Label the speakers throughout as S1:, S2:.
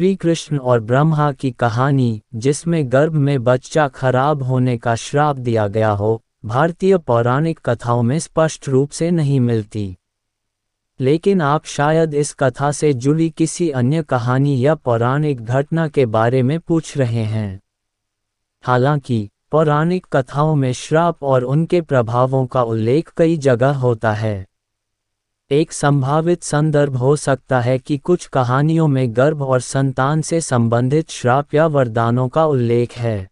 S1: श्री कृष्ण और ब्रह्मा की कहानी, जिसमें गर्भ में बच्चा खराब होने का श्राप दिया गया हो, भारतीय पौराणिक कथाओं में स्पष्ट रूप से नहीं मिलती। लेकिन आप शायद इस कथा से जुड़ी किसी अन्य कहानी या पौराणिक घटना के बारे में पूछ रहे हैं। हालांकि पौराणिक कथाओं में श्राप और उनके प्रभावों का उल्लेख कई जगह होता है। एक संभावित संदर्भ हो सकता है कि कुछ कहानियों में गर्भ और संतान से संबंधित श्राप या वरदानों का उल्लेख है।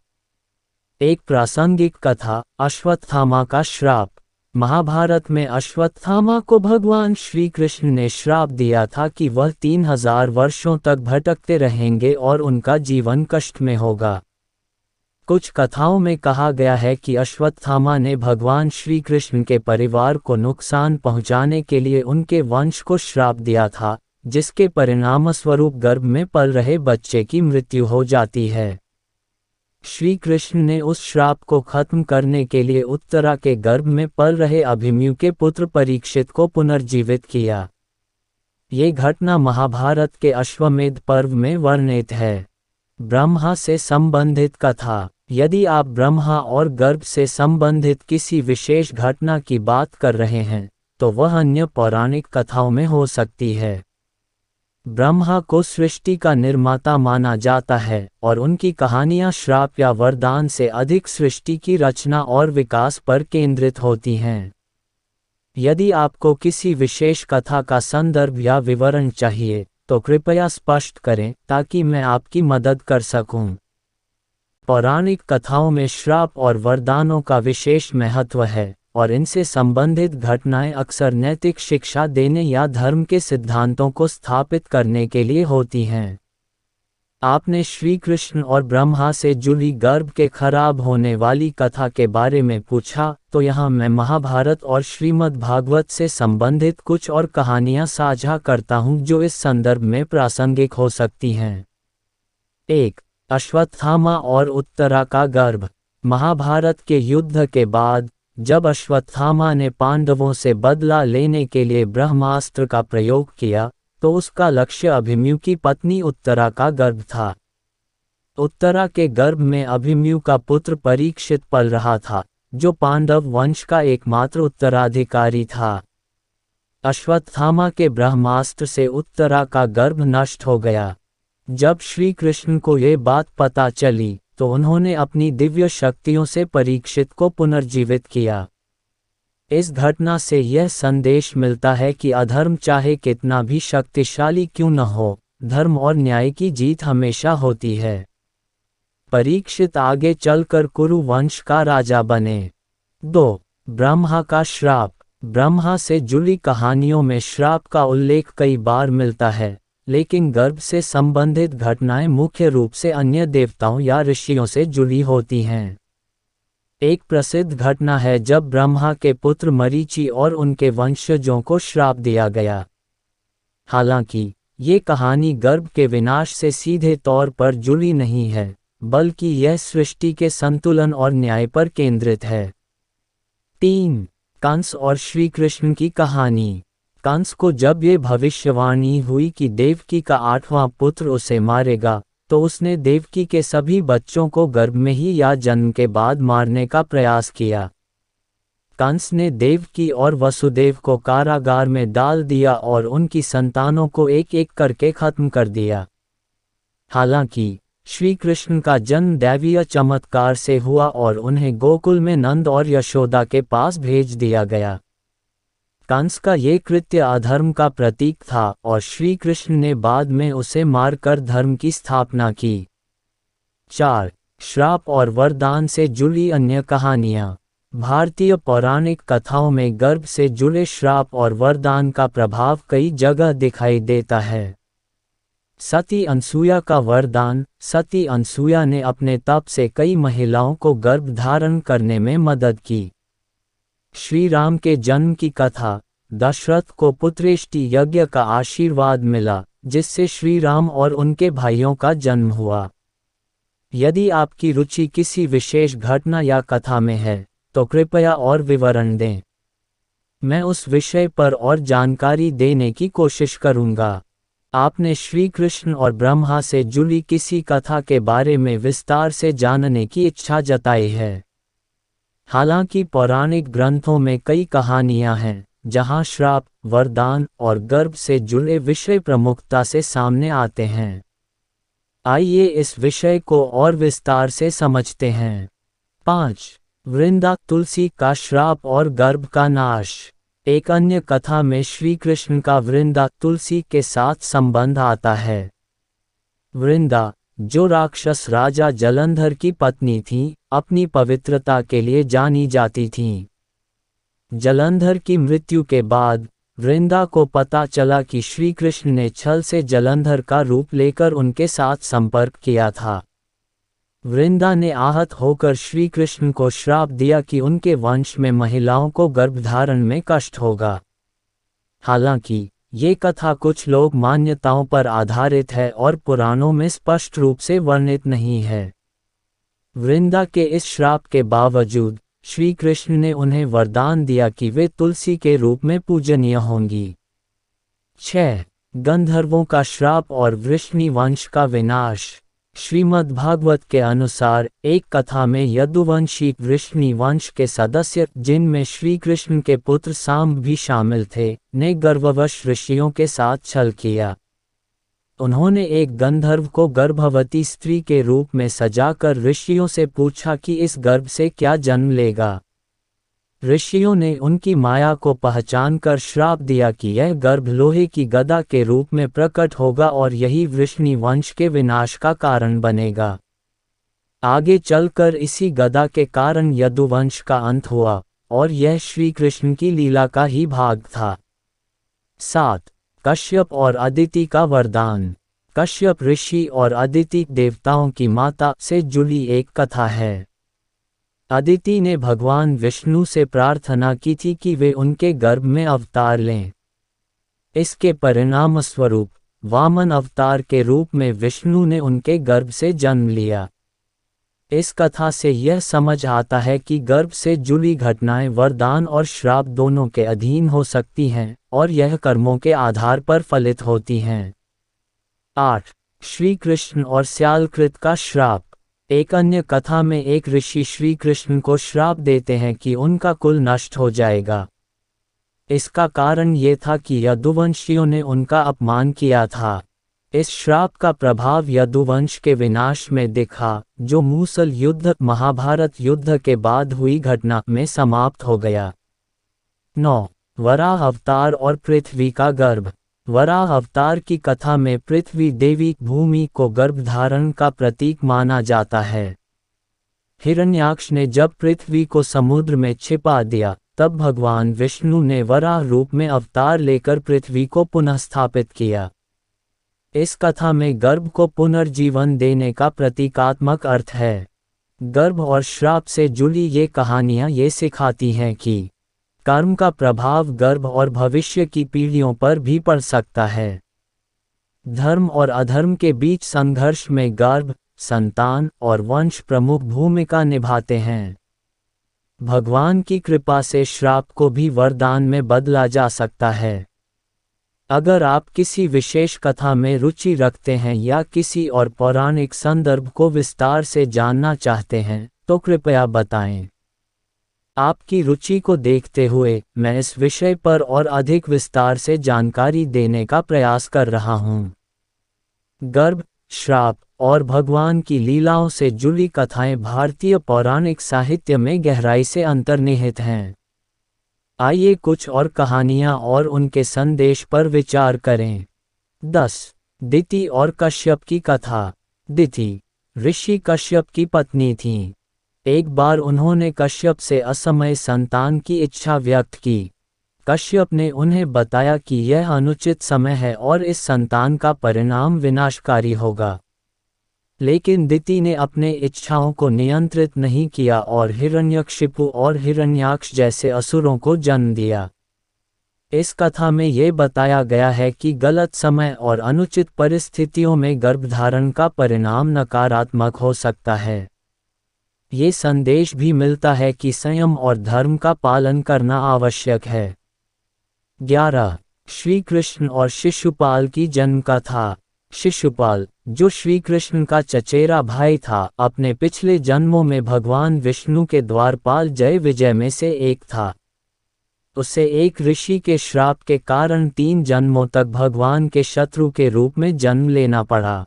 S1: एक प्रासंगिक कथा, अश्वत्थामा का श्राप। महाभारत में अश्वत्थामा को भगवान श्री कृष्ण ने श्राप दिया था कि वह 3000 वर्षों तक भटकते रहेंगे और उनका जीवन कष्ट में होगा। कुछ कथाओं में कहा गया है कि अश्वत्थामा ने भगवान श्री कृष्ण के परिवार को नुकसान पहुंचाने के लिए उनके वंश को श्राप दिया था, जिसके परिणामस्वरूप गर्भ में पल रहे बच्चे की मृत्यु हो जाती है। श्री कृष्ण ने उस श्राप को खत्म करने के लिए उत्तरा के गर्भ में पल रहे अभिमन्यु के पुत्र परीक्षित को पुनर्जीवित किया। ये घटना महाभारत के अश्वमेध पर्व में वर्णित है। ब्रह्मा से संबंधित कथा। यदि आप ब्रह्मा और गर्भ से संबंधित किसी विशेष घटना की बात कर रहे हैं, तो वह अन्य पौराणिक कथाओं में हो सकती है। ब्रह्मा को सृष्टि का निर्माता माना जाता है और उनकी कहानियां श्राप या वरदान से अधिक सृष्टि की रचना और विकास पर केंद्रित होती हैं। यदि आपको किसी विशेष कथा का संदर्भ या विवरण चाहिए, तो कृपया स्पष्ट करें ताकि मैं आपकी मदद कर सकूं। पौराणिक कथाओं में श्राप और वरदानों का विशेष महत्व है और इनसे संबंधित घटनाएं अक्सर नैतिक शिक्षा देने या धर्म के सिद्धांतों को स्थापित करने के लिए होती हैं। आपने श्री कृष्ण और ब्रह्मा से जुड़ी गर्भ के खराब होने वाली कथा के बारे में पूछा, तो यहाँ मैं महाभारत और श्रीमद् भागवत से संबंधित कुछ और कहानियाँ साझा करता हूँ जो इस संदर्भ में प्रासंगिक हो सकती हैं। 1. अश्वत्थामा और उत्तरा का गर्भ। महाभारत के युद्ध के बाद, जब अश्वत्थामा ने पांडवों से बदला लेने के लिए ब्रह्मास्त्र का प्रयोग किया, तो उसका लक्ष्य अभिमन्यु की पत्नी उत्तरा का गर्भ था। उत्तरा के गर्भ में अभिमन्यु का पुत्र परीक्षित पल रहा था, जो पांडव वंश का एकमात्र उत्तराधिकारी था। अश्वत्थामा के ब्रह्मास्त्र से उत्तरा का गर्भ नष्ट हो गया। जब श्री कृष्ण को ये बात पता चली, तो उन्होंने अपनी दिव्य शक्तियों से परीक्षित को पुनर्जीवित किया। इस घटना से यह संदेश मिलता है कि अधर्म चाहे कितना भी शक्तिशाली क्यों न हो, धर्म और न्याय की जीत हमेशा होती है। परीक्षित आगे चलकर कुरु वंश का राजा बने। 2. ब्रह्मा का श्राप। ब्रह्मा से जुड़ी कहानियों में श्राप का उल्लेख कई बार मिलता है, लेकिन गर्भ से संबंधित घटनाएं मुख्य रूप से अन्य देवताओं या ऋषियों से जुड़ी होती हैं। एक प्रसिद्ध घटना है जब ब्रह्मा के पुत्र मरीचि और उनके वंशजों को श्राप दिया गया। हालांकि ये कहानी गर्भ के विनाश से सीधे तौर पर जुड़ी नहीं है, बल्कि यह सृष्टि के संतुलन और न्याय पर केंद्रित है। 3. कंस और श्री कृष्ण की कहानी। कंस को जब ये भविष्यवाणी हुई कि देवकी का 8वां पुत्र उसे मारेगा, तो उसने देवकी के सभी बच्चों को गर्भ में ही या जन्म के बाद मारने का प्रयास किया। कंस ने देवकी और वसुदेव को कारागार में डाल दिया और उनकी संतानों को एक एक करके खत्म कर दिया। हालांकि श्री कृष्ण का जन्म दैवीय चमत्कार से हुआ और उन्हें गोकुल में नंद और यशोदा के पास भेज दिया गया। कंस का ये कृत्य अधर्म का प्रतीक था और श्री कृष्ण ने बाद में उसे मारकर धर्म की स्थापना की। 4. श्राप और वरदान से जुड़ी अन्य कहानियाँ। भारतीय पौराणिक कथाओं में गर्भ से जुड़े श्राप और वरदान का प्रभाव कई जगह दिखाई देता है। सती अनसुया का वरदान। सती अनसुया ने अपने तप से कई महिलाओं को गर्भ धारण करने में मदद की। श्री राम के जन्म की कथा। दशरथ को पुत्रेष्टि यज्ञ का आशीर्वाद मिला, जिससे श्री राम और उनके भाइयों का जन्म हुआ। यदि आपकी रुचि किसी विशेष घटना या कथा में है, तो कृपया और विवरण दें। मैं उस विषय पर और जानकारी देने की कोशिश करूंगा। आपने श्री कृष्ण और ब्रह्मा से जुड़ी किसी कथा के बारे में विस्तार से जानने की इच्छा जताई है। हालांकि पौराणिक ग्रंथों में कई कहानियां हैं जहां श्राप, वरदान और गर्भ से जुड़े विषय प्रमुखता से सामने आते हैं। आइए इस विषय को और विस्तार से समझते हैं। 5. वृंदा तुलसी का श्राप और गर्भ का नाश। एक अन्य कथा में श्री कृष्ण का वृंदा तुलसी के साथ संबंध आता है। वृंदा, जो राक्षस राजा जलंधर की पत्नी थी, अपनी पवित्रता के लिए जानी जाती थीं। जलंधर की मृत्यु के बाद वृंदा को पता चला कि श्री कृष्ण ने छल से जलंधर का रूप लेकर उनके साथ संपर्क किया था। वृंदा ने आहत होकर श्री कृष्ण को श्राप दिया कि उनके वंश में महिलाओं को गर्भधारण में कष्ट होगा। हालांकि ये कथा कुछ लोक मान्यताओं पर आधारित है और पुराणों में स्पष्ट रूप से वर्णित नहीं है। वृंदा के इस श्राप के बावजूद श्री कृष्ण ने उन्हें वरदान दिया कि वे तुलसी के रूप में पूजनीय होंगी। 6. गंधर्वों का श्राप और वृष्णि वंश का विनाश। श्रीमद्भागवत के अनुसार एक कथा में यदुवंशी वृष्णि वंश के सदस्य, जिनमें श्री कृष्ण के पुत्र सांब भी शामिल थे, ने गर्भवश ऋषियों के साथ छल किया। उन्होंने एक गंधर्व को गर्भवती स्त्री के रूप में सजाकर ऋषियों से पूछा कि इस गर्भ से क्या जन्म लेगा। ऋषियों ने उनकी माया को पहचानकर श्राप दिया कि यह गर्भ लोहे की गदा के रूप में प्रकट होगा और यही वृष्णि वंश के विनाश का कारण बनेगा। आगे चलकर इसी गदा के कारण यदुवंश का अंत हुआ और यह श्री कृष्ण की लीला का ही भाग था। 7. कश्यप और अदिति का वरदान। कश्यप ऋषि और अदिति देवताओं की माता से जुड़ी एक कथा है। अदिति ने भगवान विष्णु से प्रार्थना की थी कि वे उनके गर्भ में अवतार लें। इसके परिणामस्वरूप वामन अवतार के रूप में विष्णु ने उनके गर्भ से जन्म लिया। इस कथा से यह समझ आता है कि गर्भ से जुड़ी घटनाएं वरदान और श्राप दोनों के अधीन हो सकती हैं और यह कर्मों के आधार पर फलित होती हैं। 8. श्री कृष्ण और श्यालकृत का श्राप। एक अन्य कथा में एक ऋषि श्री कृष्ण को श्राप देते हैं कि उनका कुल नष्ट हो जाएगा। इसका कारण ये था कि यदुवंशियों ने उनका अपमान किया था। इस श्राप का प्रभाव यदुवंश के विनाश में दिखा, जो मूसल युद्ध, महाभारत युद्ध के बाद हुई घटना में समाप्त हो गया। 9. वराह अवतार और पृथ्वी का गर्भ। वराह अवतार की कथा में पृथ्वी देवी भूमि को गर्भधारण का प्रतीक माना जाता है। हिरण्याक्ष ने जब पृथ्वी को समुद्र में छिपा दिया, तब भगवान विष्णु ने वराह रूप में अवतार लेकर पृथ्वी को पुनः स्थापित किया। इस कथा में गर्भ को पुनर्जीवन देने का प्रतीकात्मक अर्थ है। गर्भ और श्राप से जुड़ी ये कहानियाँ ये सिखाती हैं कि कर्म का प्रभाव गर्भ और भविष्य की पीढ़ियों पर भी पड़ सकता है। धर्म और अधर्म के बीच संघर्ष में गर्भ, संतान और वंश प्रमुख भूमिका निभाते हैं। भगवान की कृपा से श्राप को भी वरदान में बदला जा सकता है। अगर आप किसी विशेष कथा में रुचि रखते हैं या किसी और पौराणिक संदर्भ को विस्तार से जानना चाहते हैं, तो कृपया बताएं। आपकी रुचि को देखते हुए मैं इस विषय पर और अधिक विस्तार से जानकारी देने का प्रयास कर रहा हूँ। गर्भ, श्राप और भगवान की लीलाओं से जुड़ी कथाएं भारतीय पौराणिक साहित्य में गहराई से अंतर्निहित हैं। आइए कुछ और कहानियां और उनके संदेश पर विचार करें। 10. दिति और कश्यप की कथा। दिति ऋषि कश्यप की पत्नी थीं। एक बार उन्होंने कश्यप से असमय संतान की इच्छा व्यक्त की। कश्यप ने उन्हें बताया कि यह अनुचित समय है और इस संतान का परिणाम विनाशकारी होगा। लेकिन दिति ने अपने इच्छाओं को नियंत्रित नहीं किया और हिरण्यकशिपु और हिरण्याक्ष जैसे असुरों को जन्म दिया। इस कथा में ये बताया गया है कि गलत समय और अनुचित परिस्थितियों में गर्भधारण का परिणाम नकारात्मक हो सकता है। ये संदेश भी मिलता है कि संयम और धर्म का पालन करना आवश्यक है। 11. श्री कृष्ण और शिशुपाल की जन्म कथा। शिशुपाल, जो श्री कृष्ण का चचेरा भाई था, अपने पिछले जन्मों में भगवान विष्णु के द्वारपाल जय विजय में से एक था। उसे एक ऋषि के श्राप के कारण 3 जन्मों तक भगवान के शत्रु के रूप में जन्म लेना पड़ा।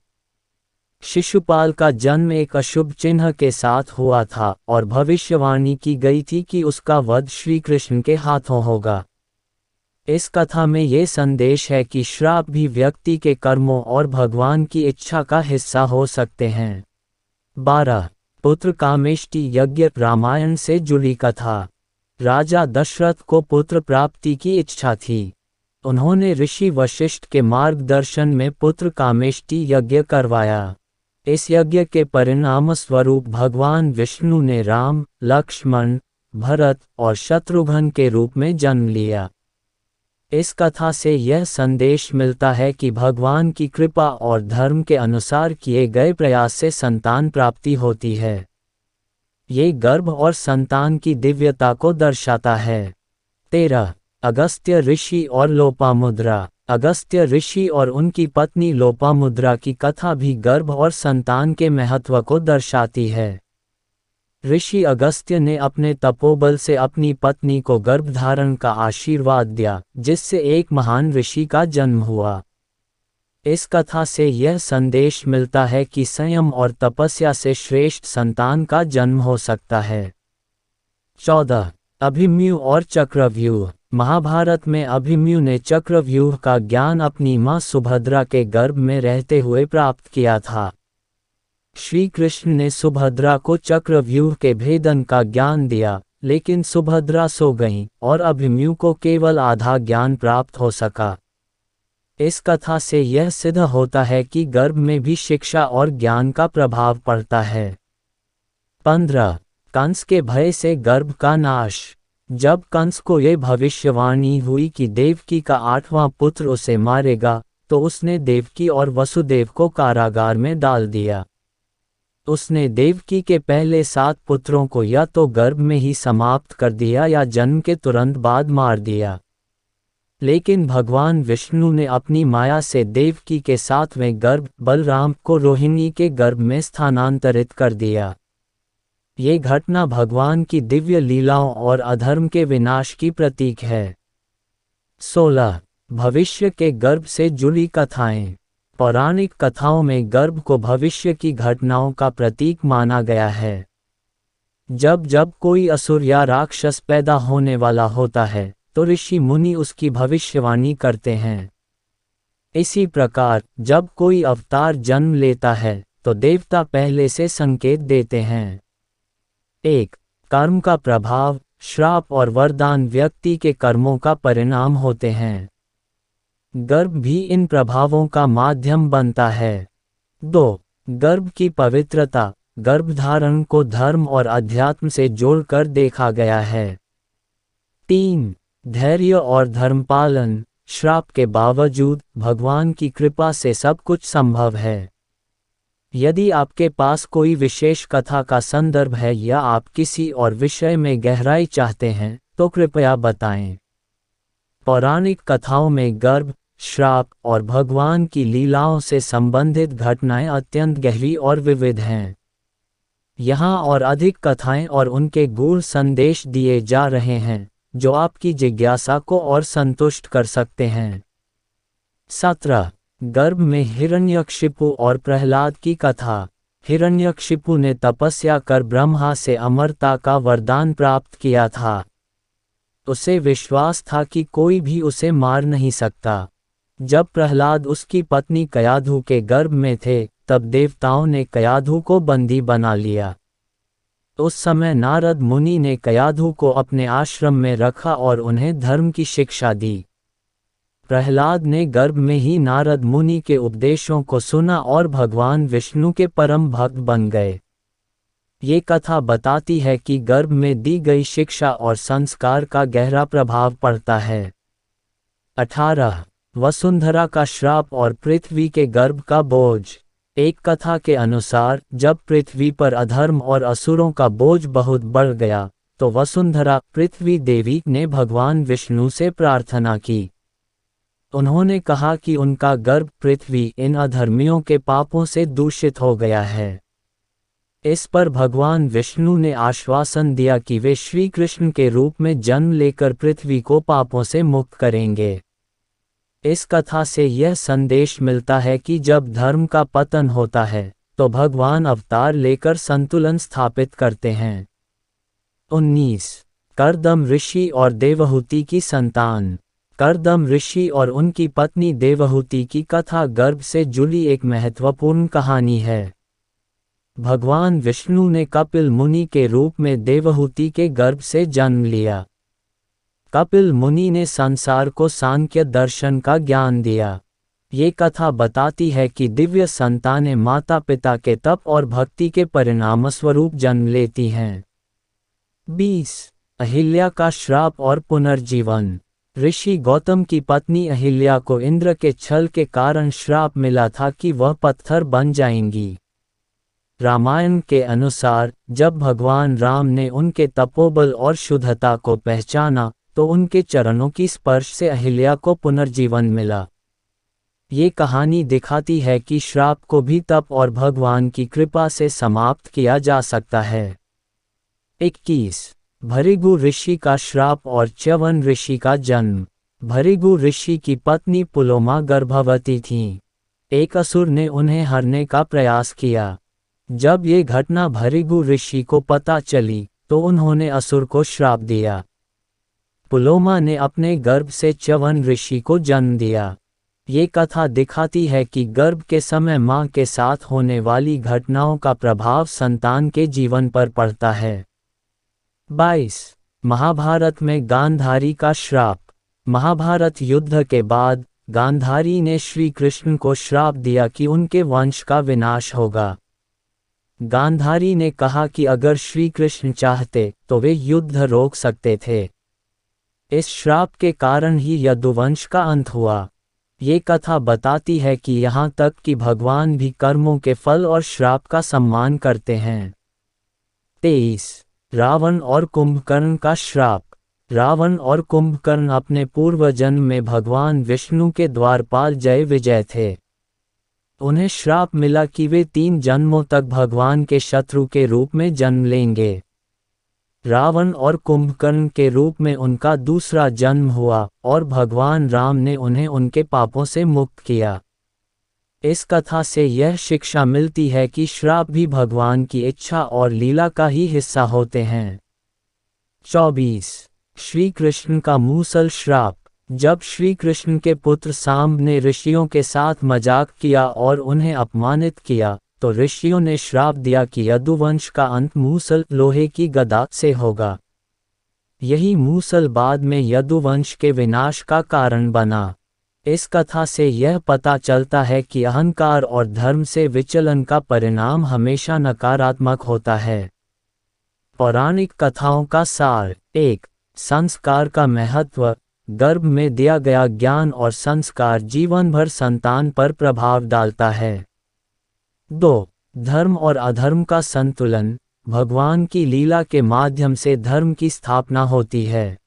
S1: शिशुपाल का जन्म एक अशुभ चिन्ह के साथ हुआ था और भविष्यवाणी की गई थी कि उसका वध श्री कृष्ण के हाथों होगा। इस कथा में ये संदेश है कि श्राप भी व्यक्ति के कर्मों और भगवान की इच्छा का हिस्सा हो सकते हैं। 12. पुत्र कामेष्टि यज्ञ। रामायण से जुड़ी कथा। राजा दशरथ को पुत्र प्राप्ति की इच्छा थी। उन्होंने ऋषि वशिष्ठ के मार्गदर्शन में पुत्र कामेष्टि यज्ञ करवाया। इस यज्ञ के परिणाम स्वरूप भगवान विष्णु ने राम, लक्ष्मण, भरत और शत्रुघ्न के रूप में जन्म लिया। इस कथा से यह संदेश मिलता है कि भगवान की कृपा और धर्म के अनुसार किए गए प्रयास से संतान प्राप्ति होती है। ये गर्भ और संतान की दिव्यता को दर्शाता है। 13. अगस्त्य ऋषि और लोपामुद्रा। अगस्त्य ऋषि और उनकी पत्नी लोपामुद्रा की कथा भी गर्भ और संतान के महत्व को दर्शाती है। ऋषि अगस्त्य ने अपने तपोबल से अपनी पत्नी को गर्भधारण का आशीर्वाद दिया, जिससे एक महान ऋषि का जन्म हुआ। इस कथा से यह संदेश मिलता है कि संयम और तपस्या से श्रेष्ठ संतान का जन्म हो सकता है। 14. अभिमन्यु और चक्रव्यूह। महाभारत में अभिमन्यु ने चक्रव्यूह का ज्ञान अपनी मां सुभद्रा के गर्भ में रहते हुए प्राप्त किया था। श्री कृष्ण ने सुभद्रा को चक्रव्यूह के भेदन का ज्ञान दिया, लेकिन सुभद्रा सो गईं और अभिमन्यु को केवल आधा ज्ञान प्राप्त हो सका। इस कथा से यह सिद्ध होता है कि गर्भ में भी शिक्षा और ज्ञान का प्रभाव पड़ता है। 15. कंस के भय से गर्भ का नाश। जब कंस को यह भविष्यवाणी हुई कि देवकी का 8वां पुत्र उसे मारेगा, तो उसने देवकी और वसुदेव को कारागार में डाल दिया। उसने देवकी के पहले 7 पुत्रों को या तो गर्भ में ही समाप्त कर दिया या जन्म के तुरंत बाद मार दिया। लेकिन भगवान विष्णु ने अपनी माया से देवकी के 7वें गर्भ बलराम को रोहिणी के गर्भ में स्थानांतरित कर दिया। ये घटना भगवान की दिव्य लीलाओं और अधर्म के विनाश की प्रतीक है। 16. भविष्य के गर्भ से जुड़ी कथाएं। पौराणिक कथाओं में गर्भ को भविष्य की घटनाओं का प्रतीक माना गया है। जब जब कोई असुर या राक्षस पैदा होने वाला होता है, तो ऋषि मुनि उसकी भविष्यवाणी करते हैं। इसी प्रकार जब कोई अवतार जन्म लेता है, तो देवता पहले से संकेत देते हैं। 1. कर्म का प्रभाव। श्राप और वरदान व्यक्ति के कर्मों का परिणाम होते हैं। गर्भ भी इन प्रभावों का माध्यम बनता है। 2. गर्भ की पवित्रता। गर्भधारण को धर्म और अध्यात्म से जोड़कर देखा गया है। 3. धैर्य और धर्मपालन। श्राप के बावजूद भगवान की कृपा से सब कुछ संभव है। यदि आपके पास कोई विशेष कथा का संदर्भ है या आप किसी और विषय में गहराई चाहते हैं, तो कृपया बताएं। पौराणिक कथाओं में गर्भ, श्राप और भगवान की लीलाओं से संबंधित घटनाएं अत्यंत गहरी और विविध हैं। यहाँ और अधिक कथाएं और उनके गूढ़ संदेश दिए जा रहे हैं, जो आपकी जिज्ञासा को और संतुष्ट कर सकते हैं। 17. गर्भ में हिरण्यकशिपु और प्रहलाद की कथा। हिरण्यकशिपु ने तपस्या कर ब्रह्मा से अमरता का वरदान प्राप्त किया था। उसे विश्वास था कि कोई भी उसे मार नहीं सकता। जब प्रहलाद उसकी पत्नी कयाधु के गर्भ में थे, तब देवताओं ने कयाधु को बंदी बना लिया। उस समय नारद मुनि ने कयाधु को अपने आश्रम में रखा और उन्हें धर्म की शिक्षा दी। प्रहलाद ने गर्भ में ही नारद मुनि के उपदेशों को सुना और भगवान विष्णु के परम भक्त बन गए। ये कथा बताती है कि गर्भ में दी गई शिक्षा और संस्कार का गहरा प्रभाव पड़ता है। 18. वसुंधरा का श्राप और पृथ्वी के गर्भ का बोझ। एक कथा के अनुसार जब पृथ्वी पर अधर्म और असुरों का बोझ बहुत बढ़ गया, तो वसुंधरा पृथ्वी देवी ने भगवान विष्णु से प्रार्थना की। उन्होंने कहा कि उनका गर्भ पृथ्वी इन अधर्मियों के पापों से दूषित हो गया है। इस पर भगवान विष्णु ने आश्वासन दिया कि वे श्री कृष्ण के रूप में जन्म लेकर पृथ्वी को पापों से मुक्त करेंगे। इस कथा से यह संदेश मिलता है कि जब धर्म का पतन होता है तो भगवान अवतार लेकर संतुलन स्थापित करते हैं। 19 करदम ऋषि और देवहूति की संतान। करदम ऋषि और उनकी पत्नी देवहूति की कथा गर्भ से जुड़ी एक महत्वपूर्ण कहानी है। भगवान विष्णु ने कपिल मुनि के रूप में देवहूति के गर्भ से जन्म लिया। कपिल मुनि ने संसार को सांख्य दर्शन का ज्ञान दिया। ये कथा बताती है कि दिव्य संतानें माता पिता के तप और भक्ति के परिणामस्वरूप जन्म लेती हैं। 20 अहिल्या का श्राप और पुनर्जीवन। ऋषि गौतम की पत्नी अहिल्या को इंद्र के छल के कारण श्राप मिला था कि वह पत्थर बन जाएंगी। रामायण के अनुसार जब भगवान राम ने उनके तपोबल और शुद्धता को पहचाना तो उनके चरणों की स्पर्श से अहिल्या को पुनर्जीवन मिला। ये कहानी दिखाती है कि श्राप को भी तप और भगवान की कृपा से समाप्त किया जा सकता है। 21 भृगु ऋषि का श्राप और च्यवन ऋषि का जन्म। भृगु ऋषि की पत्नी पुलोमा गर्भवती थीं। एक असुर ने उन्हें हरने का प्रयास किया। जब ये घटना भृगु ऋषि को पता चली तो उन्होंने असुर को श्राप दिया। पुलोमा ने अपने गर्भ से च्यवन ऋषि को जन्म दिया। ये कथा दिखाती है कि गर्भ के समय माँ के साथ होने वाली घटनाओं का प्रभाव संतान के जीवन पर पड़ता है। 22 महाभारत में गांधारी का श्राप। महाभारत युद्ध के बाद गांधारी ने श्री कृष्ण को श्राप दिया कि उनके वंश का विनाश होगा। गांधारी ने कहा कि अगर श्री कृष्ण चाहते तो वे युद्ध रोक सकते थे। इस श्राप के कारण ही यदुवंश का अंत हुआ। ये कथा बताती है कि यहाँ तक कि भगवान भी कर्मों के फल और श्राप का सम्मान करते हैं। 23 रावण और कुंभकर्ण का श्राप। रावण और कुंभकर्ण अपने पूर्व जन्म में भगवान विष्णु के द्वारपाल जय विजय थे। उन्हें श्राप मिला कि वे 3 जन्मों तक भगवान के शत्रु के रूप में जन्म लेंगे। रावण और कुंभकर्ण के रूप में उनका दूसरा जन्म हुआ और भगवान राम ने उन्हें उनके पापों से मुक्त किया। इस कथा से यह शिक्षा मिलती है कि श्राप भी भगवान की इच्छा और लीला का ही हिस्सा होते हैं। 24 श्री कृष्ण का मूसल श्राप। जब श्री कृष्ण के पुत्र सांब ने ऋषियों के साथ मजाक किया और उन्हें अपमानित किया तो ऋषियों ने श्राप दिया कि यदुवंश का अंत मूसल लोहे की गदा से होगा। यही मूसल बाद में यदुवंश के विनाश का कारण बना। इस कथा से यह पता चलता है कि अहंकार और धर्म से विचलन का परिणाम हमेशा नकारात्मक होता है। पौराणिक कथाओं का सार। 1 संस्कार का महत्व। गर्भ में दिया गया ज्ञान और संस्कार जीवन भर संतान पर प्रभाव डालता है। 2 धर्म और अधर्म का संतुलन। भगवान की लीला के माध्यम से धर्म की स्थापना होती है।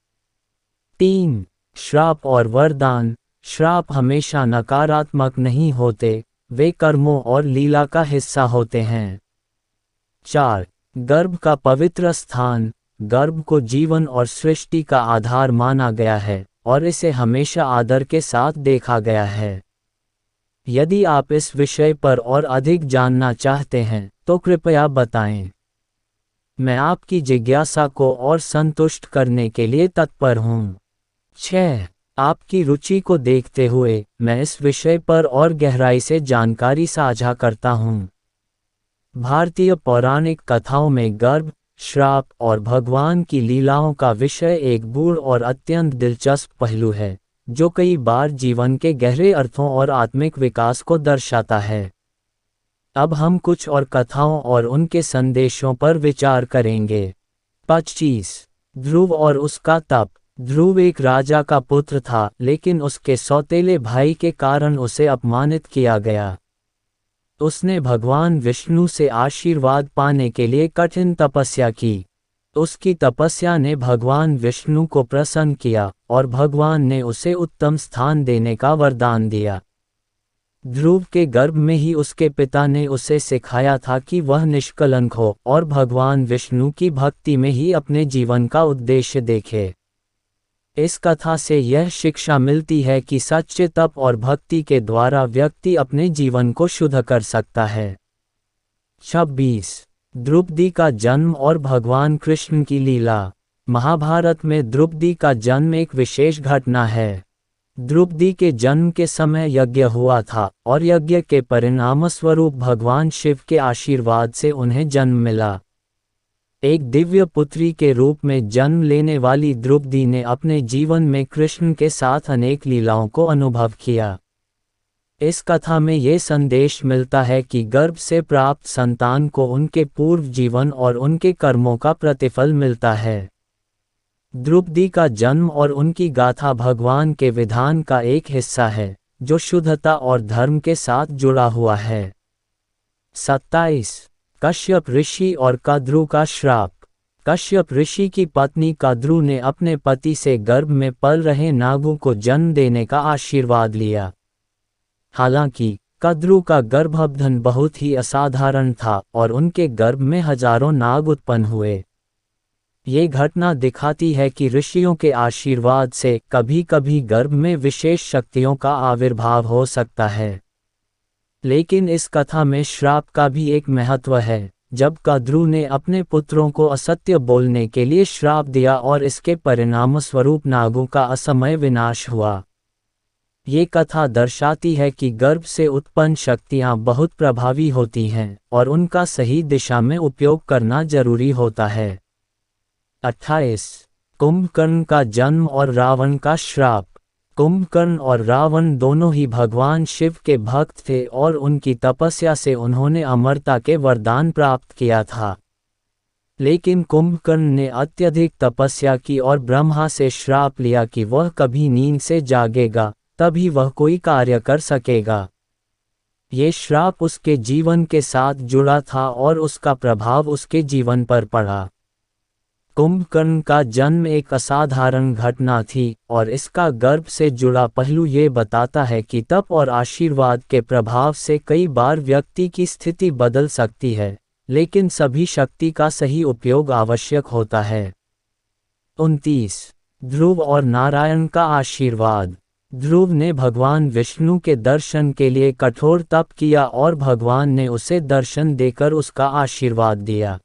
S1: 3 श्राप और वरदान। श्राप हमेशा नकारात्मक नहीं होते, वे कर्मों और लीला का हिस्सा होते हैं। 4 गर्भ का पवित्र स्थान। गर्भ को जीवन और सृष्टि का आधार माना गया है और इसे हमेशा आदर के साथ देखा गया है। यदि आप इस विषय पर और अधिक जानना चाहते हैं तो कृपया बताएं। मैं आपकी जिज्ञासा को और संतुष्ट करने के लिए तत्पर हूँ। 6 आपकी रुचि को देखते हुए मैं इस विषय पर और गहराई से जानकारी साझा करता हूँ। भारतीय पौराणिक कथाओं में गर्भ, श्राप और भगवान की लीलाओं का विषय एक गूढ़ और अत्यंत दिलचस्प पहलू है, जो कई बार जीवन के गहरे अर्थों और आत्मिक विकास को दर्शाता है। अब हम कुछ और कथाओं और उनके संदेशों पर विचार करेंगे। 25 ध्रुव और उसका तप। ध्रुव एक राजा का पुत्र था, लेकिन उसके सौतेले भाई के कारण उसे अपमानित किया गया। उसने भगवान विष्णु से आशीर्वाद पाने के लिए कठिन तपस्या की। उसकी तपस्या ने भगवान विष्णु को प्रसन्न किया और भगवान ने उसे उत्तम स्थान देने का वरदान दिया। ध्रुव के गर्भ में ही उसके पिता ने उसे सिखाया था कि वह निष्कलंक हो और भगवान विष्णु की भक्ति में ही अपने जीवन का उद्देश्य देखे। इस कथा से यह शिक्षा मिलती है कि सच्चे तप और भक्ति के द्वारा व्यक्ति अपने जीवन को शुद्ध कर सकता है। 26. द्रौपदी का जन्म और भगवान कृष्ण की लीला। महाभारत में द्रौपदी का जन्म एक विशेष घटना है। द्रौपदी के जन्म के समय यज्ञ हुआ था और यज्ञ के परिणामस्वरूप भगवान शिव के आशीर्वाद से उन्हें जन्म मिला। एक दिव्य पुत्री के रूप में जन्म लेने वाली द्रौपदी ने अपने जीवन में कृष्ण के साथ अनेक लीलाओं को अनुभव किया। इस कथा में ये संदेश मिलता है कि गर्भ से प्राप्त संतान को उनके पूर्व जीवन और उनके कर्मों का प्रतिफल मिलता है। द्रौपदी का जन्म और उनकी गाथा भगवान के विधान का एक हिस्सा है, जो शुद्धता और धर्म के साथ जुड़ा हुआ है। 27. कश्यप ऋषि और कद्रु का श्राप। कश्यप ऋषि की पत्नी कद्रु ने अपने पति से गर्भ में पल रहे नागों को जन्म देने का आशीर्वाद लिया। हालांकि कद्रु का गर्भाधान बहुत ही असाधारण था और उनके गर्भ में हजारों नाग उत्पन्न हुए। ये घटना दिखाती है कि ऋषियों के आशीर्वाद से कभी कभी गर्भ में विशेष शक्तियों का आविर्भाव हो सकता है। लेकिन इस कथा में श्राप का भी एक महत्व है, जब कद्रु ने अपने पुत्रों को असत्य बोलने के लिए श्राप दिया और इसके परिणामस्वरूप नागों का असमय विनाश हुआ। ये कथा दर्शाती है कि गर्भ से उत्पन्न शक्तियाँ बहुत प्रभावी होती हैं और उनका सही दिशा में उपयोग करना जरूरी होता है। 28. कुंभकर्ण का जन्म और रावण का श्राप। कुंभकर्ण और रावण दोनों ही भगवान शिव के भक्त थे और उनकी तपस्या से उन्होंने अमरता के वरदान प्राप्त किया था। लेकिन कुंभकर्ण ने अत्यधिक तपस्या की और ब्रह्मा से श्राप लिया कि वह कभी नींद से जागेगा तभी वह कोई कार्य कर सकेगा। ये श्राप उसके जीवन के साथ जुड़ा था और उसका प्रभाव उसके जीवन पर पड़ा। कुंभकर्ण का जन्म एक असाधारण घटना थी और इसका गर्भ से जुड़ा पहलू ये बताता है कि तप और आशीर्वाद के प्रभाव से कई बार व्यक्ति की स्थिति बदल सकती है, लेकिन सभी शक्ति का सही उपयोग आवश्यक होता है। 29. ध्रुव और नारायण का आशीर्वाद। ध्रुव ने भगवान विष्णु के दर्शन के लिए कठोर तप किया और भगवान ने उसे दर्शन देकर उसका आशीर्वाद दिया।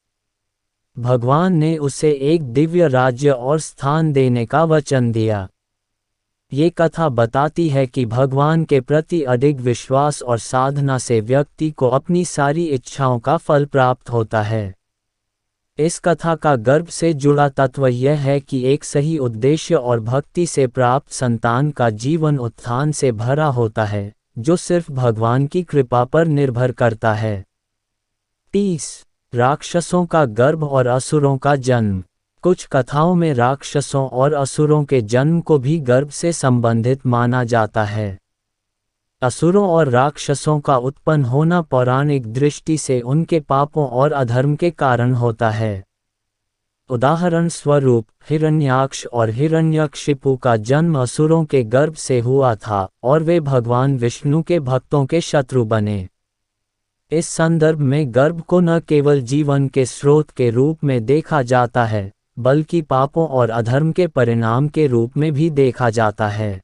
S1: भगवान ने उसे एक दिव्य राज्य और स्थान देने का वचन दिया। ये कथा बताती है कि भगवान के प्रति अडिग विश्वास और साधना से व्यक्ति को अपनी सारी इच्छाओं का फल प्राप्त होता है। इस कथा का गर्भ से जुड़ा तत्व यह है कि एक सही उद्देश्य और भक्ति से प्राप्त संतान का जीवन उत्थान से भरा होता है, जो सिर्फ भगवान की कृपा पर निर्भर करता है। 30. राक्षसों का गर्भ और असुरों का जन्म। कुछ कथाओं में राक्षसों और असुरों के जन्म को भी गर्भ से संबंधित माना जाता है। असुरों और राक्षसों का उत्पन्न होना पौराणिक दृष्टि से उनके पापों और अधर्म के कारण होता है। उदाहरण स्वरूप हिरण्याक्ष और हिरण्यकशिपु का जन्म असुरों के गर्भ से हुआ था और वे भगवान विष्णु के भक्तों के शत्रु बने। इस संदर्भ में गर्भ को न केवल जीवन के स्रोत के रूप में देखा जाता है, बल्कि पापों और अधर्म के परिणाम के रूप में भी देखा जाता है।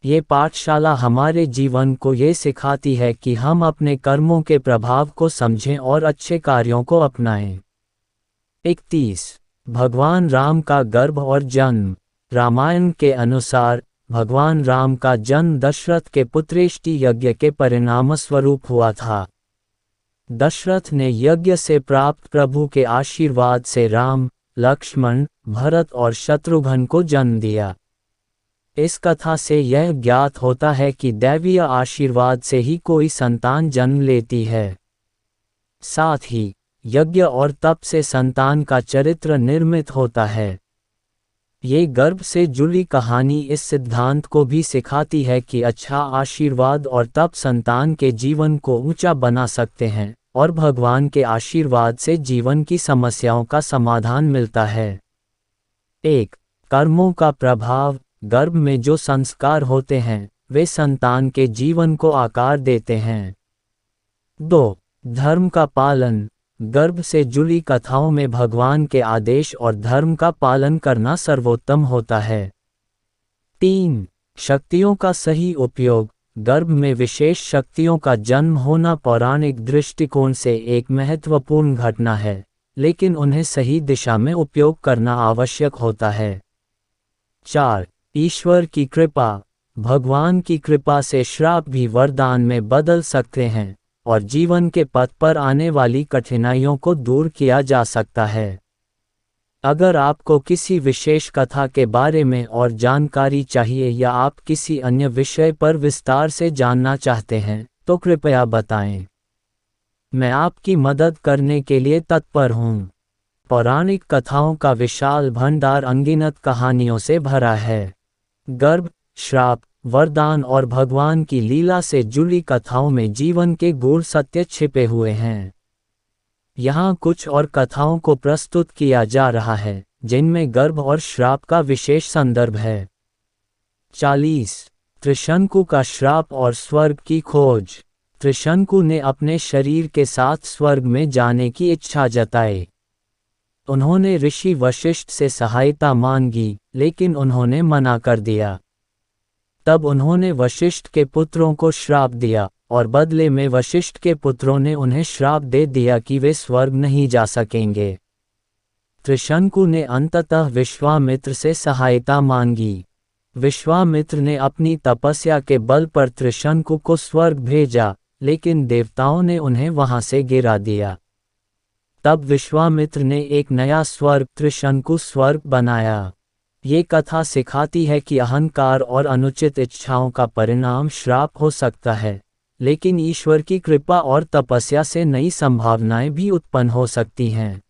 S1: ये पाठशाला हमारे जीवन को ये सिखाती है कि हम अपने कर्मों के प्रभाव को समझें और अच्छे कार्यों को अपनाएं। 31. भगवान राम का गर्भ और जन्म। रामायण के अनुसार भगवान राम का जन्म दशरथ के पुत्रेष्टि यज्ञ के परिणामस्वरूप हुआ था। दशरथ ने यज्ञ से प्राप्त प्रभु के आशीर्वाद से राम, लक्ष्मण, भरत और शत्रुघ्न को जन्म दिया। इस कथा से यह ज्ञात होता है कि दैवीय आशीर्वाद से ही कोई संतान जन्म लेती है। साथ ही यज्ञ और तप से संतान का चरित्र निर्मित होता है। ये गर्भ से जुड़ी कहानी इस सिद्धांत को भी सिखाती है कि अच्छा आशीर्वाद और तप संतान के जीवन को ऊंचा बना सकते हैं और भगवान के आशीर्वाद से जीवन की समस्याओं का समाधान मिलता है। 1. कर्मों का प्रभाव। गर्भ में जो संस्कार होते हैं वे संतान के जीवन को आकार देते हैं। 2. धर्म का पालन। गर्भ से जुड़ी कथाओं में भगवान के आदेश और धर्म का पालन करना सर्वोत्तम होता है। 3. शक्तियों का सही उपयोग। गर्भ में विशेष शक्तियों का जन्म होना पौराणिक दृष्टिकोण से एक महत्वपूर्ण घटना है, लेकिन उन्हें सही दिशा में उपयोग करना आवश्यक होता है। 4. ईश्वर की कृपा। भगवान की कृपा से श्राप भी वरदान में बदल सकते हैं और जीवन के पथ पर आने वाली कठिनाइयों को दूर किया जा सकता है। अगर आपको किसी विशेष कथा के बारे में और जानकारी चाहिए या आप किसी अन्य विषय पर विस्तार से जानना चाहते हैं, तो कृपया बताएं। मैं आपकी मदद करने के लिए तत्पर हूँ। पौराणिक कथाओं का विशाल भंडार अनगिनत कहानियों से भरा है। गर्भ, श्राप, वरदान और भगवान की लीला से जुड़ी कथाओं में जीवन के गूढ़ सत्य छिपे हुए हैं। यहाँ कुछ और कथाओं को प्रस्तुत किया जा रहा है जिनमें गर्भ और श्राप का विशेष संदर्भ है। 40. त्रिशंकु का श्राप और स्वर्ग की खोज। त्रिशंकु ने अपने शरीर के साथ स्वर्ग में जाने की इच्छा जताई। उन्होंने ऋषि वशिष्ठ से सहायता मांगी, लेकिन उन्होंने मना कर दिया। तब उन्होंने वशिष्ठ के पुत्रों को श्राप दिया और बदले में वशिष्ठ के पुत्रों ने उन्हें श्राप दे दिया कि वे स्वर्ग नहीं जा सकेंगे। त्रिशंकु ने अंततः विश्वामित्र से सहायता मांगी। विश्वामित्र ने अपनी तपस्या के बल पर त्रिशंकु को स्वर्ग भेजा, लेकिन देवताओं ने उन्हें वहां से गिरा दिया। तब विश्वामित्र ने एक नया स्वर्ग त्रिशंकु स्वर्ग बनाया। ये कथा सिखाती है कि अहंकार और अनुचित इच्छाओं का परिणाम श्राप हो सकता है, लेकिन ईश्वर की कृपा और तपस्या से नई संभावनाएं भी उत्पन्न हो सकती हैं।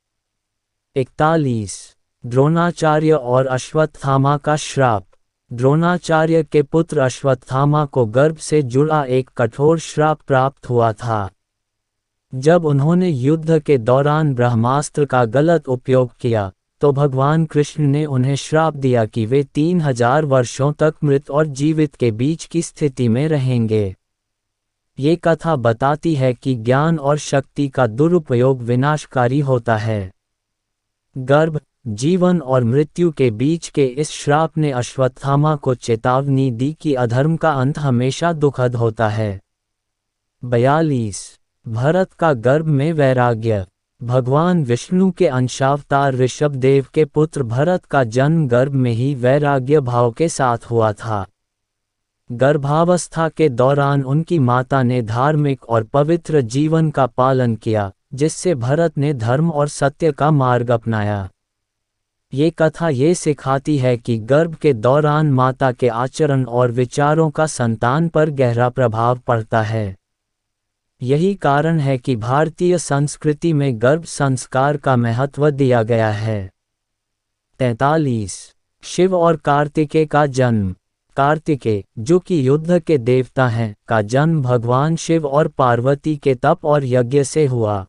S1: 41. द्रोणाचार्य और अश्वत्थामा का श्राप। द्रोणाचार्य के पुत्र अश्वत्थामा को गर्भ से जुड़ा एक कठोर श्राप प्राप्त हुआ था। जब उन्होंने युद्ध के दौरान ब्रह्मास्त्र का गलत उपयोग किया, तो भगवान कृष्ण ने उन्हें श्राप दिया कि वे 3000 वर्षों तक मृत और जीवित के बीच की स्थिति में रहेंगे। ये कथा बताती है कि ज्ञान और शक्ति का दुरुपयोग विनाशकारी होता है। गर्भ, जीवन और मृत्यु के बीच के इस श्राप ने अश्वत्थामा को चेतावनी दी कि अधर्म का अंत हमेशा दुखद होता है। 42. भरत का गर्भ में वैराग्य। भगवान विष्णु के अंशावतार ऋषभदेव के पुत्र भरत का जन्म गर्भ में ही वैराग्य भाव के साथ हुआ था। गर्भावस्था के दौरान उनकी माता ने धार्मिक और पवित्र जीवन का पालन किया, जिससे भरत ने धर्म और सत्य का मार्ग अपनाया। ये कथा ये सिखाती है कि गर्भ के दौरान माता के आचरण और विचारों का संतान पर गहरा प्रभाव पड़ता है। यही कारण है कि भारतीय संस्कृति में गर्भ संस्कार का महत्व दिया गया है। 43. शिव और कार्तिकेय का जन्म। कार्तिकेय, जो कि युद्ध के देवता हैं, का जन्म भगवान शिव और पार्वती के तप और यज्ञ से हुआ।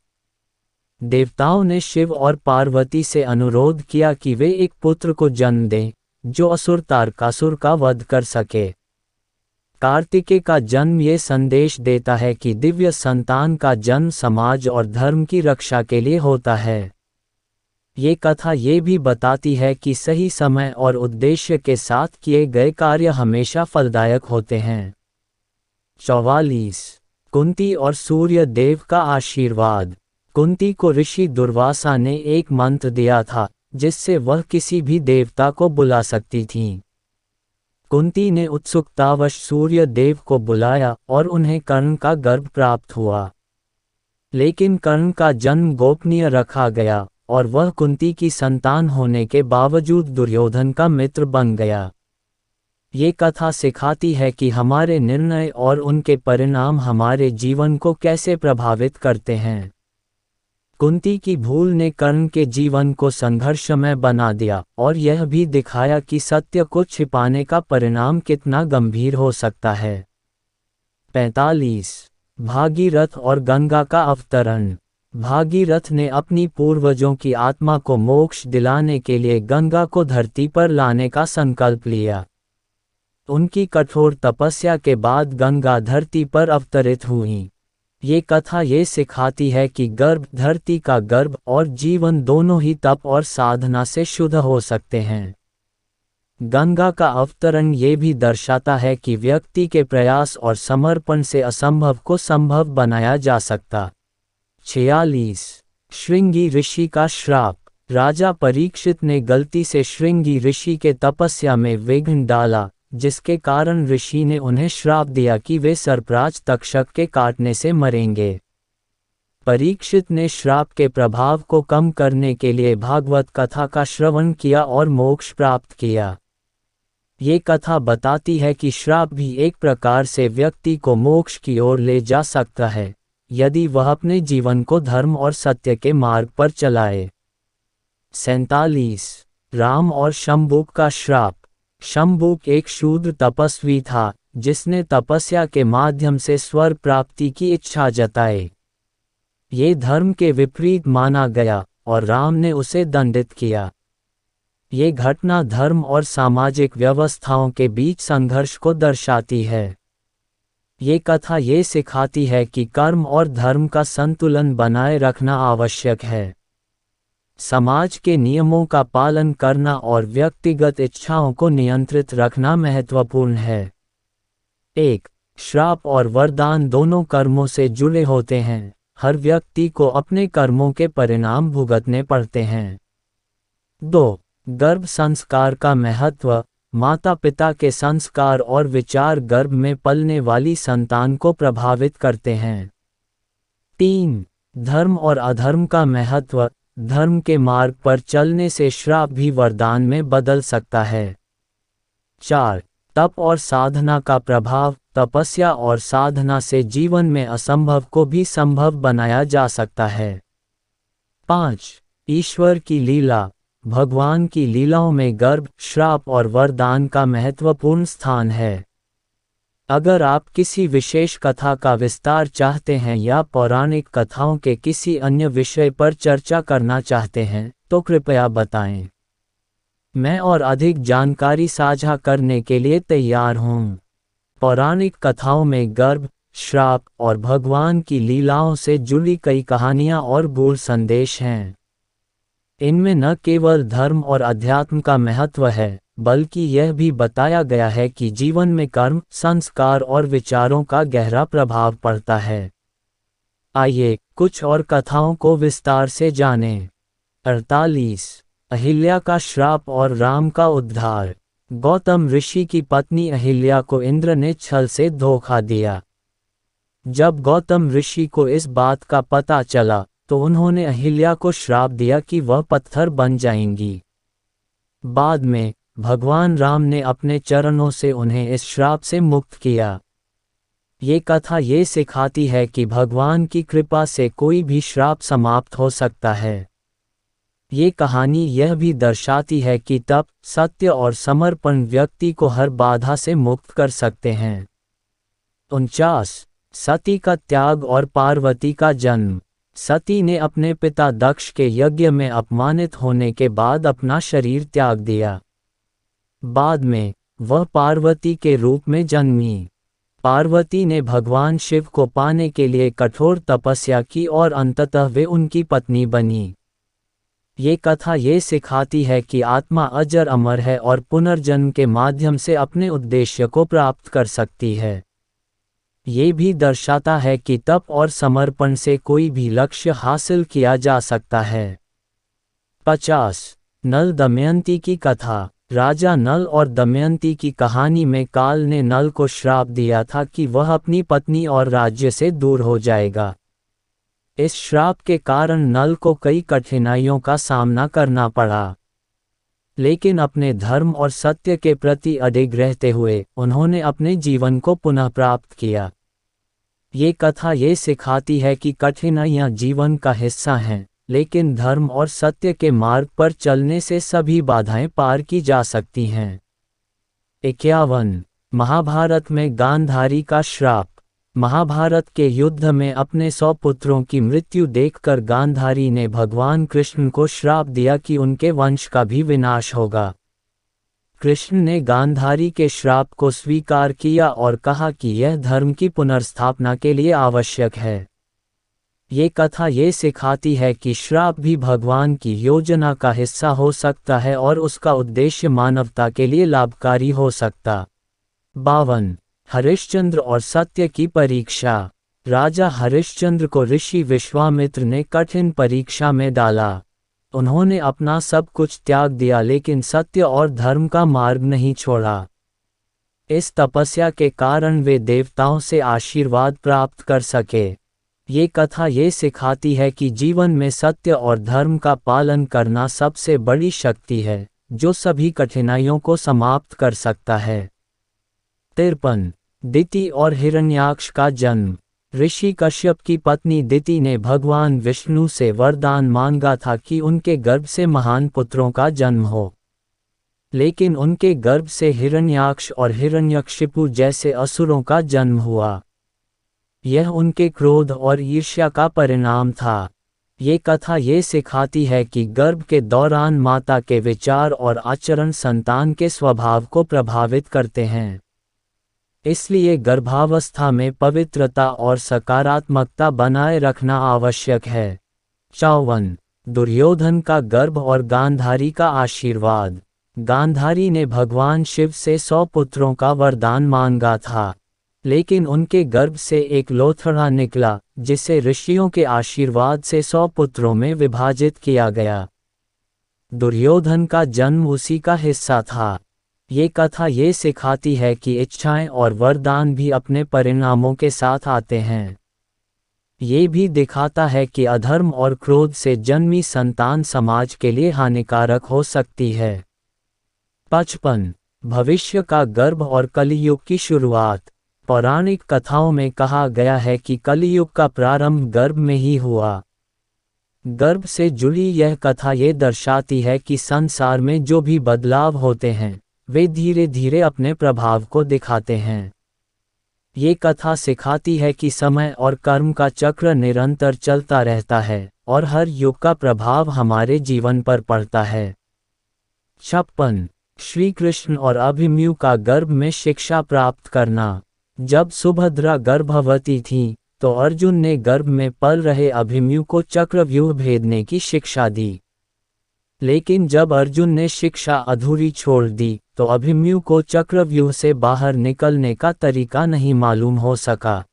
S1: देवताओं ने शिव और पार्वती से अनुरोध किया कि वे एक पुत्र को जन्म दें, जो असुर तारकासुर का वध कर सके। कार्तिकेय का जन्म ये संदेश देता है कि दिव्य संतान का जन्म समाज और धर्म की रक्षा के लिए होता है। ये कथा ये भी बताती है कि सही समय और उद्देश्य के साथ किए गए कार्य हमेशा फलदायक होते हैं। 44. कुंती और सूर्य देव का आशीर्वाद। कुंती को ऋषि दुर्वासा ने एक मंत्र दिया था, जिससे वह किसी भी देवता को बुला सकती थीं। कुंती ने उत्सुकतावश सूर्य देव को बुलाया और उन्हें कर्ण का गर्भ प्राप्त हुआ। लेकिन कर्ण का जन्म गोपनीय रखा गया और वह कुंती की संतान होने के बावजूद दुर्योधन का मित्र बन गया। ये कथा सिखाती है कि हमारे निर्णय और उनके परिणाम हमारे जीवन को कैसे प्रभावित करते हैं। कुंती की भूल ने कर्ण के जीवन को संघर्षमय बना दिया और यह भी दिखाया कि सत्य को छिपाने का परिणाम कितना गंभीर हो सकता है। 45. भागीरथ और गंगा का अवतरण। भागीरथ ने अपनी पूर्वजों की आत्मा को मोक्ष दिलाने के लिए गंगा को धरती पर लाने का संकल्प लिया। उनकी कठोर तपस्या के बाद गंगा धरती पर अवतरित हुईं। ये कथा ये सिखाती है कि गर्भ, धरती का गर्भ और जीवन दोनों ही तप और साधना से शुद्ध हो सकते हैं। गंगा का अवतरण ये भी दर्शाता है कि व्यक्ति के प्रयास और समर्पण से असंभव को संभव बनाया जा सकता। 46। श्रृंगी ऋषि का श्राप। राजा परीक्षित ने गलती से श्रृंगी ऋषि के तपस्या में विघ्न डाला, जिसके कारण ऋषि ने उन्हें श्राप दिया कि वे सर्पराज तक्षक के काटने से मरेंगे। परीक्षित ने श्राप के प्रभाव को कम करने के लिए भागवत कथा का श्रवण किया और मोक्ष प्राप्त किया। ये कथा बताती है कि श्राप भी एक प्रकार से व्यक्ति को मोक्ष की ओर ले जा सकता है, यदि वह अपने जीवन को धर्म और सत्य के मार्ग पर चलाए। 47। राम और शंबुक का श्राप। शंबुक एक शूद्र तपस्वी था, जिसने तपस्या के माध्यम से स्वर्ग प्राप्ति की इच्छा जताई। ये धर्म के विपरीत माना गया और राम ने उसे दंडित किया। ये घटना धर्म और सामाजिक व्यवस्थाओं के बीच संघर्ष को दर्शाती है। ये कथा ये सिखाती है कि कर्म और धर्म का संतुलन बनाए रखना आवश्यक है। समाज के नियमों का पालन करना और व्यक्तिगत इच्छाओं को नियंत्रित रखना महत्वपूर्ण है। 1. श्राप और वरदान दोनों कर्मों से जुड़े होते हैं। हर व्यक्ति को अपने कर्मों के परिणाम भुगतने पड़ते हैं। 2. गर्भ संस्कार का महत्व। माता पिता के संस्कार और विचार गर्भ में पलने वाली संतान को प्रभावित करते हैं। 3. धर्म और अधर्म का महत्व। धर्म के मार्ग पर चलने से श्राप भी वरदान में बदल सकता है। 4. तप और साधना का प्रभाव। तपस्या और साधना से जीवन में असंभव को भी संभव बनाया जा सकता है। 5. ईश्वर की लीला। भगवान की लीलाओं में गर्भ, श्राप और वरदान का महत्वपूर्ण स्थान है। अगर आप किसी विशेष कथा का विस्तार चाहते हैं या पौराणिक कथाओं के किसी अन्य विषय पर चर्चा करना चाहते हैं, तो कृपया बताएं। मैं और अधिक जानकारी साझा करने के लिए तैयार हूँ। पौराणिक कथाओं में गर्भ, श्राप और भगवान की लीलाओं से जुड़ी कई कहानियाँ और गूढ़ संदेश हैं। इनमें न केवल धर्म और अध्यात्म का महत्व है, बल्कि यह भी बताया गया है कि जीवन में कर्म, संस्कार और विचारों का गहरा प्रभाव पड़ता है। आइए कुछ और कथाओं को विस्तार से जानें। 48। अहिल्या का श्राप और राम का उद्धार। गौतम ऋषि की पत्नी अहिल्या को इंद्र ने छल से धोखा दिया। जब गौतम ऋषि को इस बात का पता चला, तो उन्होंने अहिल्या को श्राप दिया कि वह पत्थर बन जाएंगी। बाद में भगवान राम ने अपने चरणों से उन्हें इस श्राप से मुक्त किया। ये कथा ये सिखाती है कि भगवान की कृपा से कोई भी श्राप समाप्त हो सकता है। ये कहानी यह भी दर्शाती है कि तप, सत्य और समर्पण व्यक्ति को हर बाधा से मुक्त कर सकते हैं। 49। सती का त्याग और पार्वती का जन्म। सती ने अपने पिता दक्ष के यज्ञ में अपमानित होने के बाद अपना शरीर त्याग दिया। बाद में वह पार्वती के रूप में जन्मी। पार्वती ने भगवान शिव को पाने के लिए कठोर तपस्या की और अंततः वे उनकी पत्नी बनी। ये कथा ये सिखाती है कि आत्मा अजर अमर है और पुनर्जन्म के माध्यम से अपने उद्देश्य को प्राप्त कर सकती है। ये भी दर्शाता है कि तप और समर्पण से कोई भी लक्ष्य हासिल किया जा सकता है। 50। नल दमयंती की कथा। राजा नल और दमयंती की कहानी में काल ने नल को श्राप दिया था कि वह अपनी पत्नी और राज्य से दूर हो जाएगा। इस श्राप के कारण नल को कई कठिनाइयों का सामना करना पड़ा, लेकिन अपने धर्म और सत्य के प्रति अडिग रहते हुए उन्होंने अपने जीवन को पुनः प्राप्त किया। ये कथा ये सिखाती है कि कठिनाइयाँ जीवन का हिस्सा हैं, लेकिन धर्म और सत्य के मार्ग पर चलने से सभी बाधाएं पार की जा सकती हैं। 51। महाभारत में गांधारी का श्राप। महाभारत के युद्ध में अपने 100 पुत्रों की मृत्यु देखकर गांधारी ने भगवान कृष्ण को श्राप दिया कि उनके वंश का भी विनाश होगा। कृष्ण ने गांधारी के श्राप को स्वीकार किया और कहा कि यह धर्म की पुनर्स्थापना के लिए आवश्यक है। ये कथा ये सिखाती है कि श्राप भी भगवान की योजना का हिस्सा हो सकता है और उसका उद्देश्य मानवता के लिए लाभकारी हो सकता। 52 हरिश्चंद्र और सत्य की परीक्षा। राजा हरिश्चंद्र को ऋषि विश्वामित्र ने कठिन परीक्षा में डाला। उन्होंने अपना सब कुछ त्याग दिया लेकिन सत्य और धर्म का मार्ग नहीं छोड़ा। इस तपस्या के कारण वे देवताओं से आशीर्वाद प्राप्त कर सके। ये कथा ये सिखाती है कि जीवन में सत्य और धर्म का पालन करना सबसे बड़ी शक्ति है, जो सभी कठिनाइयों को समाप्त कर सकता है। 53 दिति और हिरण्याक्ष का जन्म। ऋषि कश्यप की पत्नी दिति ने भगवान विष्णु से वरदान मांगा था कि उनके गर्भ से महान पुत्रों का जन्म हो, लेकिन उनके गर्भ से हिरण्याक्ष और हिरण्यकशिपु जैसे असुरों का जन्म हुआ। यह उनके क्रोध और ईर्ष्या का परिणाम था। ये कथा ये सिखाती है कि गर्भ के दौरान माता के विचार और आचरण संतान के स्वभाव को प्रभावित करते हैं। इसलिए गर्भावस्था में पवित्रता और सकारात्मकता बनाए रखना आवश्यक है। 54 दुर्योधन का गर्भ और गांधारी का आशीर्वाद। गांधारी ने भगवान शिव से 100 पुत्रों का वरदान मांगा था, लेकिन उनके गर्भ से एक लोथड़ा निकला, जिसे ऋषियों के आशीर्वाद से 100 पुत्रों में विभाजित किया गया। दुर्योधन का जन्म उसी का हिस्सा था। ये कथा ये सिखाती है कि इच्छाएं और वरदान भी अपने परिणामों के साथ आते हैं। ये भी दिखाता है कि अधर्म और क्रोध से जन्मी संतान समाज के लिए हानिकारक हो सकती है। 55 भविष्य का गर्भ और कलियुग की शुरुआत। पौराणिक कथाओं में कहा गया है कि कलियुग का प्रारंभ गर्भ में ही हुआ। गर्भ से जुड़ी यह कथा ये दर्शाती है कि संसार में जो भी बदलाव होते हैं, वे धीरे धीरे अपने प्रभाव को दिखाते हैं। ये कथा सिखाती है कि समय और कर्म का चक्र निरंतर चलता रहता है और हर युग का प्रभाव हमारे जीवन पर पड़ता है। 56 श्री कृष्ण और अभिमन्यु का गर्भ में शिक्षा प्राप्त करना। जब सुभद्रा गर्भवती थी, तो अर्जुन ने गर्भ में पल रहे अभिमन्यु को चक्रव्यूह भेदने की शिक्षा दी। लेकिन जब अर्जुन ने शिक्षा अधूरी छोड़ दी, तो अभिमन्यु को चक्रव्यूह से बाहर निकलने का तरीका नहीं मालूम हो सका।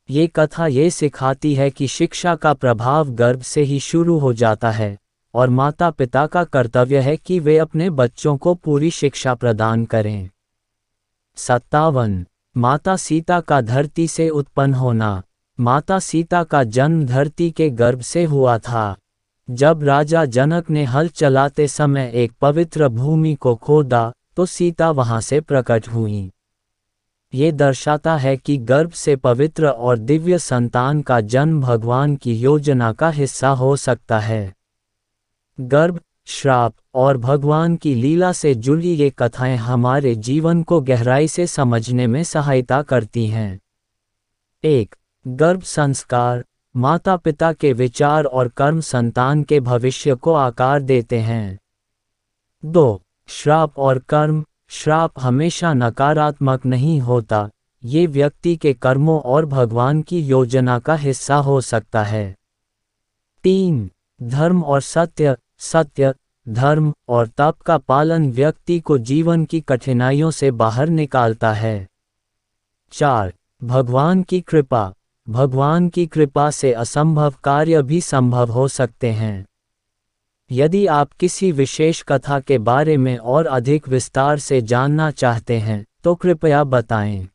S1: ये कथा ये सिखाती है कि शिक्षा का प्रभाव गर्भ से ही शुरू हो जाता है और माता पिता का कर्तव्य है कि वे अपने बच्चों को पूरी शिक्षा प्रदान करें। 57 माता सीता का धरती से उत्पन्न होना। माता सीता का जन्म धरती के गर्भ से हुआ था। जब राजा जनक ने हल चलाते समय एक पवित्र भूमि को खोदा, तो सीता वहां से प्रकट हुई। ये दर्शाता है कि गर्भ से पवित्र और दिव्य संतान का जन्म भगवान की योजना का हिस्सा हो सकता है। गर्भ, श्राप और भगवान की लीला से जुड़ी ये कथाएं हमारे जीवन को गहराई से समझने में सहायता करती हैं। 1 गर्भ संस्कार। माता पिता के विचार और कर्म संतान के भविष्य को आकार देते हैं। 2 श्राप और कर्म। श्राप हमेशा नकारात्मक नहीं होता, ये व्यक्ति के कर्मों और भगवान की योजना का हिस्सा हो सकता है। 3 धर्म और सत्य। सत्य, धर्म और तप का पालन व्यक्ति को जीवन की कठिनाइयों से बाहर निकालता है। 4 भगवान की कृपा। भगवान की कृपा से असंभव कार्य भी संभव हो सकते हैं। यदि आप किसी विशेष कथा के बारे में और अधिक विस्तार से जानना चाहते हैं, तो कृपया बताएं।